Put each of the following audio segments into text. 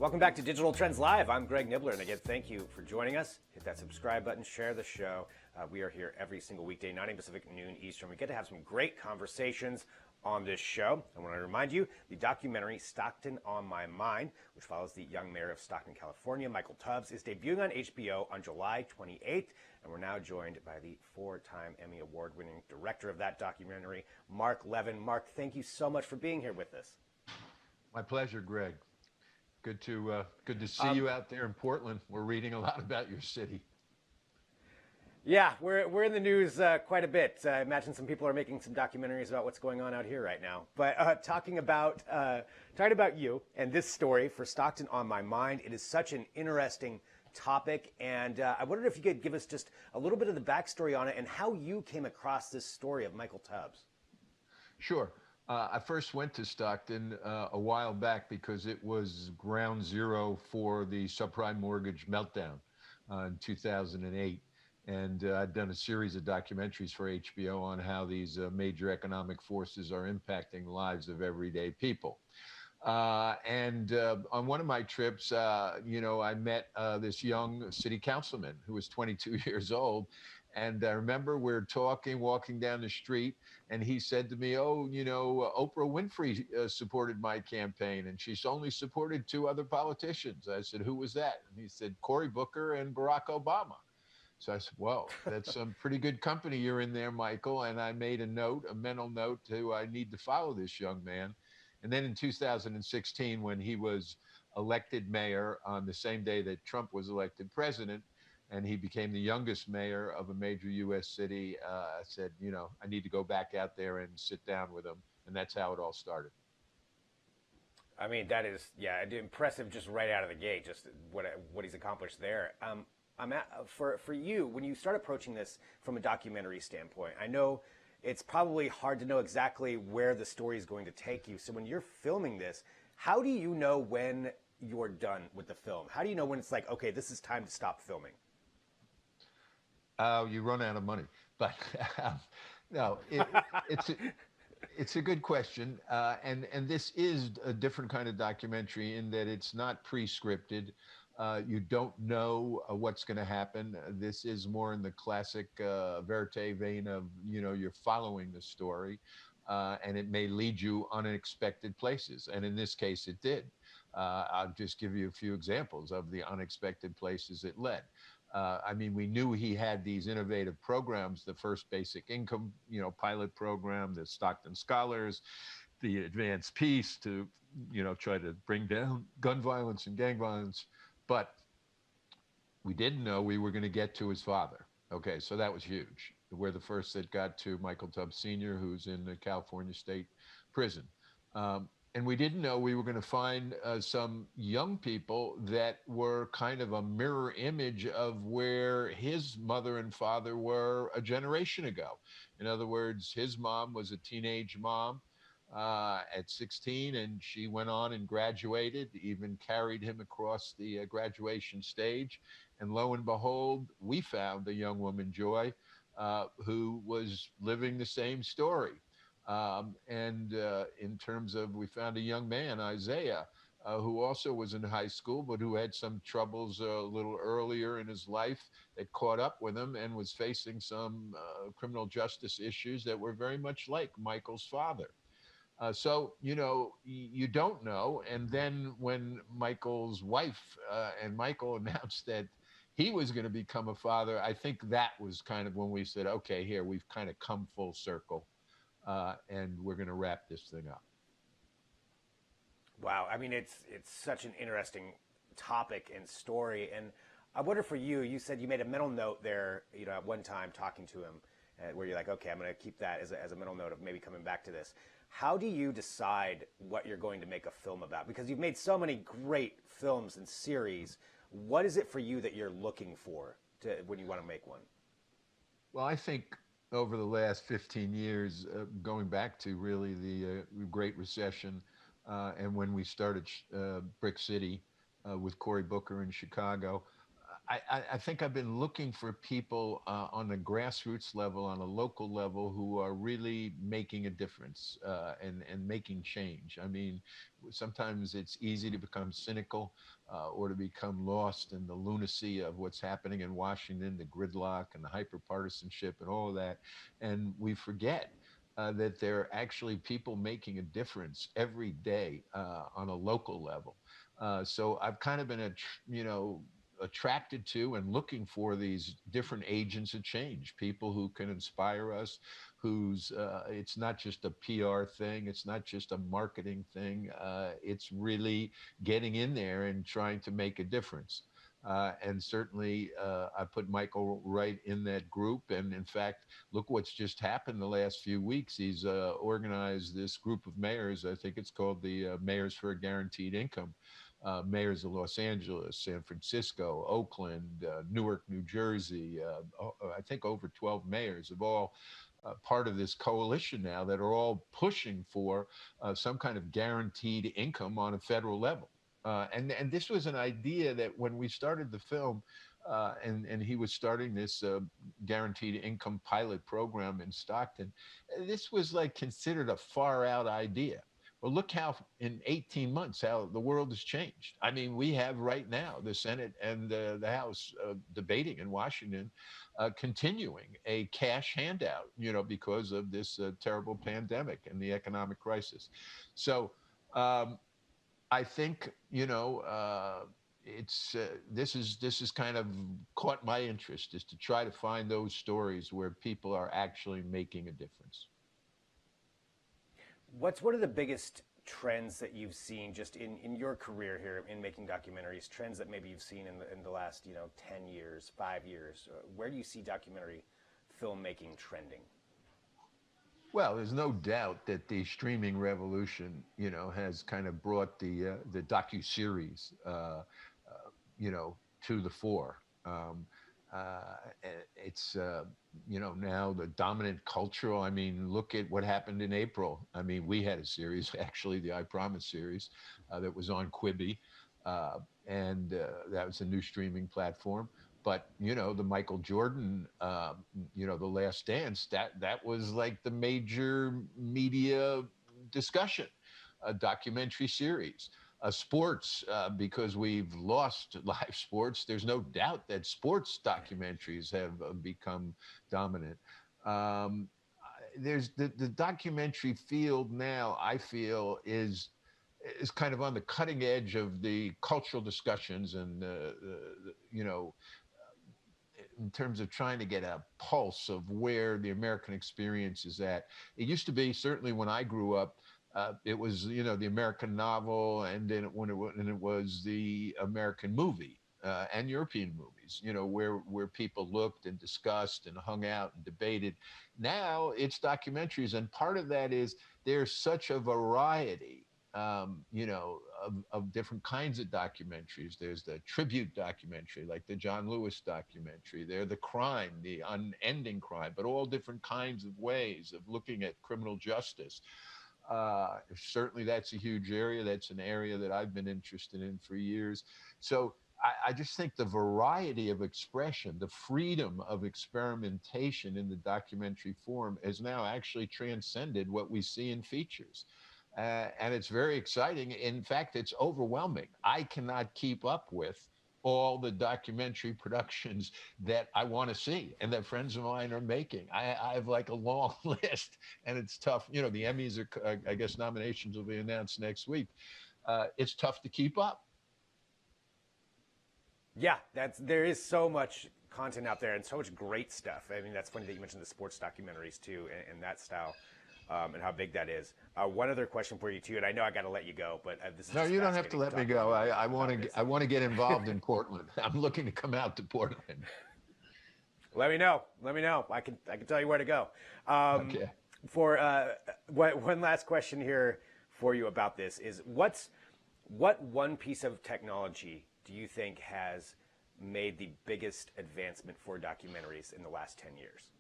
Welcome back to Digital Trends Live. I'm Greg Nibbler, and again, thank you for joining us. Hit that subscribe button, share the show. We are here every single weekday, 9 a.m. Pacific, noon Eastern. We get to have some great conversations on this show. I want to remind you, the documentary Stockton on My Mind, which follows the young mayor of Stockton, California, Michael Tubbs, is debuting on HBO on July 28th. And we're now joined by the four-time Emmy Award-winning director of that documentary, Marc Levin. Marc, thank you so much for being here with us. My pleasure, Greg. Good to see you out there in Portland. We're reading a lot about your city. Yeah, we're in the news quite a bit. I imagine some people are making some documentaries about what's going on out here right now. But talking about you and this story for Stockton on My Mind, it is such an interesting topic, and I wondered if you could give us just a little bit of the backstory on it and how you came across this story of Michael Tubbs. Sure. I first went to Stockton a while back because it was ground zero for the subprime mortgage meltdown in 2008. And I'd done a series of documentaries for HBO on how these major economic forces are impacting the lives of everyday people. And on one of my trips, I met this young city councilman who was 22 years old. And I remember we're walking down the street, and he said to me, Oprah Winfrey supported my campaign, and she's only supported two other politicians. I said, who was that? And he said, Cory Booker and Barack Obama. So I said, well, that's some pretty good company you're in there, Michael. And I made a mental note I need to follow this young man. And then in 2016, when he was elected mayor on the same day that Trump was elected president, and he became the youngest mayor of a major U.S. city, I said, I need to go back out there and sit down with him. And that's how it all started. I mean, that is, impressive just right out of the gate, just what he's accomplished there. For you, when you start approaching this from a documentary standpoint, I know it's probably hard to know exactly where the story is going to take you. So when you're filming this, how do you know when you're done with the film? How do you know when it's like, okay, this is time to stop filming? You run out of money. But no, it's a good question. And this is a different kind of documentary in that it's not pre-scripted. You don't know what's going to happen. This is more in the classic verite vein of, you're following the story, and it may lead you unexpected places. And in this case, it did. I'll just give you a few examples of the unexpected places it led. We knew he had these innovative programs, the First Basic Income, pilot program, the Stockton Scholars, the Advanced Peace to, try to bring down gun violence and gang violence. But we didn't know we were going to get to his father. Okay, so that was huge. We're the first that got to Michael Tubbs Sr., who's in the California State Prison. And we didn't know we were going to find some young people that were kind of a mirror image of where his mother and father were a generation ago. In other words, his mom was a teenage mom at 16, and she went on and graduated, even carried him across the graduation stage. And lo and behold, we found a young woman, Joy, who was living the same story. In terms of, we found a young man, Isaiah, who also was in high school, but who had some troubles a little earlier in his life that caught up with him and was facing some criminal justice issues that were very much like Michael's father. So, you don't know. And then when Michael's wife and Michael announced that he was going to become a father, I think that was kind of when we said, okay, here, we've kind of come full circle. And we're going to wrap this thing up. Wow. I mean, it's such an interesting topic and story. And I wonder for you, you said you made a mental note there, at one time talking to him, where you're like, okay, I'm going to keep that as a mental note of maybe coming back to this. How do you decide what you're going to make a film about? Because you've made so many great films and series. What is it for you that you're looking for when you want to make one? Well, I think over the last 15 years, going back to really the Great Recession, and when we started Brick City with Cory Booker in Chicago, I think I've been looking for people on the grassroots level, on a local level, who are really making a difference and making change. I mean, sometimes it's easy to become cynical or to become lost in the lunacy of what's happening in Washington, the gridlock and the hyperpartisanship and all of that. And we forget that there are actually people making a difference every day on a local level. So I've kind of been, attracted to and looking for these different agents of change, people who can inspire us, who's it's not just a PR thing, it's not just a marketing thing, it's really getting in there and trying to make a difference. And certainly, I put Michael right in that group. And in fact, look what's just happened the last few weeks. He's organized this group of mayors. I think it's called the Mayors for a Guaranteed Income. Mayors of Los Angeles, San Francisco, Oakland, Newark, New Jersey. I think over 12 mayors of all part of this coalition now that are all pushing for some kind of guaranteed income on a federal level. And this was an idea that when we started the film, and he was starting this guaranteed income pilot program in Stockton, this was like considered a far out idea. Well, look how in 18 months, how the world has changed. I mean, we have right now the Senate and the House debating in Washington, continuing a cash handout, because of this terrible pandemic and the economic crisis. So I think, it's this is kind of caught my interest, is to try to find those stories where people are actually making a difference. What's one of the biggest trends that you've seen just in your career here in making documentaries, trends that maybe you've seen in the last, 10 years, 5 years? Where do you see documentary filmmaking trending? Well, there's no doubt that the streaming revolution, has kind of brought the docu-series, to the fore. Uh, it's now the dominant cultural. I mean, look at what happened in April. I mean, we had a series, actually, the I Promise series, that was on Quibi, uh, and that was a new streaming platform. But the Michael Jordan, the Last Dance, that was like the major media discussion, a documentary series. Sports, because we've lost live sports. There's no doubt that sports documentaries have become dominant. Um, there's the documentary field now, I feel, is kind of on the cutting edge of the cultural discussions and in terms of trying to get a pulse of where the American experience is at. It used to be, certainly when I grew up, it was the American novel, and then it was the American movie and European movies. Where people looked and discussed and hung out and debated. Now it's documentaries, and part of that is there's such a variety. Of different kinds of documentaries. There's the tribute documentary, like the John Lewis documentary. There, the crime, the unending crime, but all different kinds of ways of looking at criminal justice. Certainly, that's a huge area. That's an area that I've been interested in for years. So I just think the variety of expression, the freedom of experimentation in the documentary form has now actually transcended what we see in features. And it's very exciting. In fact, it's overwhelming. I cannot keep up with all the documentary productions that I want to see and that friends of mine are making. I have like a long list, and it's tough. The Emmys are, I guess, nominations will be announced next week. It's tough to keep up. Yeah, there is so much content out there and so much great stuff. I mean, that's funny that you mentioned the sports documentaries too, and that style. And how big that is. One other question for you too, and I know I got to let you go, but this is no, just you don't have to let me go. I want to. I want to get involved in Portland. I'm looking to come out to Portland. Let me know. Let me know. I can tell you where to go. Okay. For one last question here for you about this is what one piece of technology do you think has made the biggest advancement for documentaries in the last 10 years?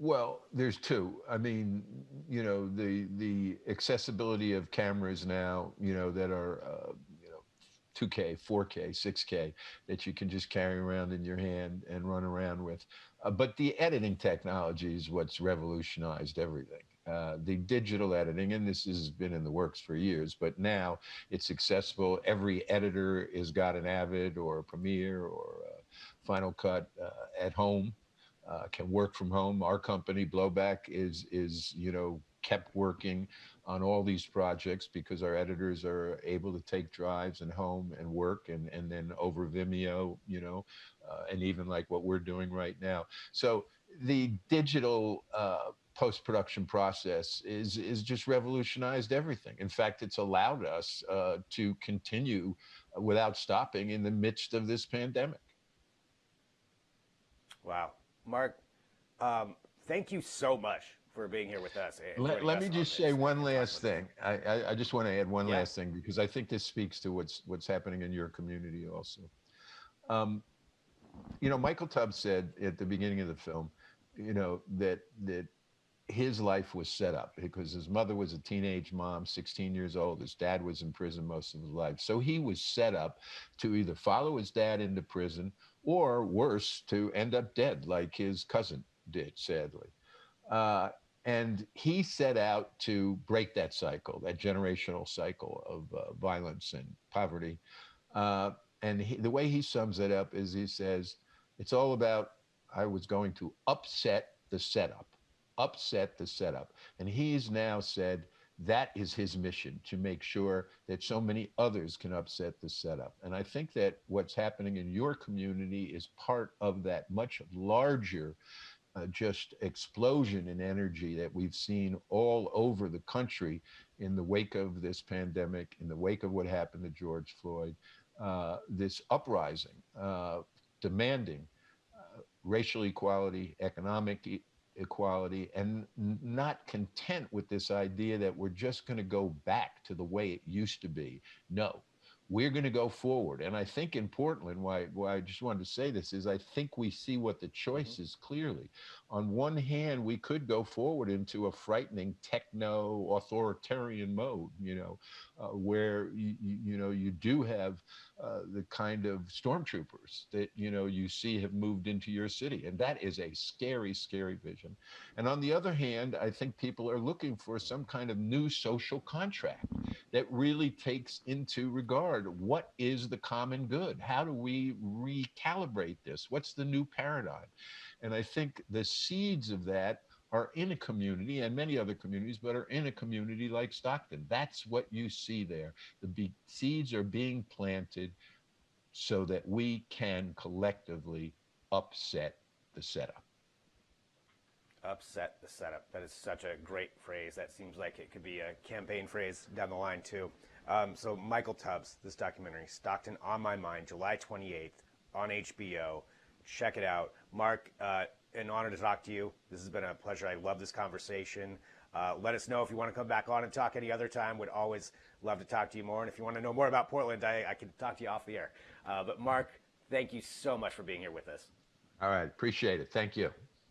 Well, there's two. I mean, the accessibility of cameras now, that are 2K, 4K, 6K that you can just carry around in your hand and run around with. But the editing technology is what's revolutionized everything. The digital editing, and this has been in the works for years, but now it's accessible. Every editor has got an Avid or a Premiere or a Final Cut at home, can work from home. Our company, Blowback, is kept working on all these projects because our editors are able to take drives and home and work and then over Vimeo, and even like what we're doing right now. So the digital post-production process is just revolutionized everything. In fact, it's allowed us to continue without stopping in the midst of this pandemic. Wow. Marc, thank you so much for being here with us and joining Let us me on just this say one and talking last about this. thing. I just want to add one Yeah. last thing because I think this speaks to what's happening in your community also. Um, Michael Tubbs said at the beginning of the film, that his life was set up because his mother was a teenage mom, 16 years old. His dad was in prison most of his life. So he was set up to either follow his dad into prison or worse, to end up dead like his cousin did, sadly. Uh, and he set out to break that cycle, that generational cycle of violence and poverty. Uh, and the way he sums it up is he says, it's all about, I was going to upset the setup. And he's now said that is his mission, to make sure that so many others can upset the setup. And I think that what's happening in your community is part of that much larger just explosion in energy that we've seen all over the country in the wake of this pandemic, in the wake of what happened to George Floyd, this uprising, demanding racial equality, economic equality, and not content with this idea that we're just going to go back to the way it used to be. No, we're going to go forward. And I think in Portland, why I just wanted to say this is I think we see what the choice is clearly. On one hand, we could go forward into a frightening techno authoritarian mode, where you do have the kind of stormtroopers that you see have moved into your city, and that is a scary, scary vision. And on the other hand, I think people are looking for some kind of new social contract that really takes into regard what is the common good. How do we recalibrate this? What's the new paradigm? And I think the seeds of that are in a community, and many other communities, but are in a community like Stockton. That's what you see there. The seeds are being planted so that we can collectively upset the setup. Upset the setup. That is such a great phrase. That seems like it could be a campaign phrase down the line, too. So Michael Tubbs, this documentary, Stockton on My Mind, July 28th on HBO. Check it out. Marc, an honor to talk to you. This has been a pleasure. I love this conversation. Let us know if you want to come back on and talk any other time. Would always love to talk to you more. And if you want to know more about Portland, I can talk to you off the air. But Marc, thank you so much for being here with us. All right. Appreciate it. Thank you.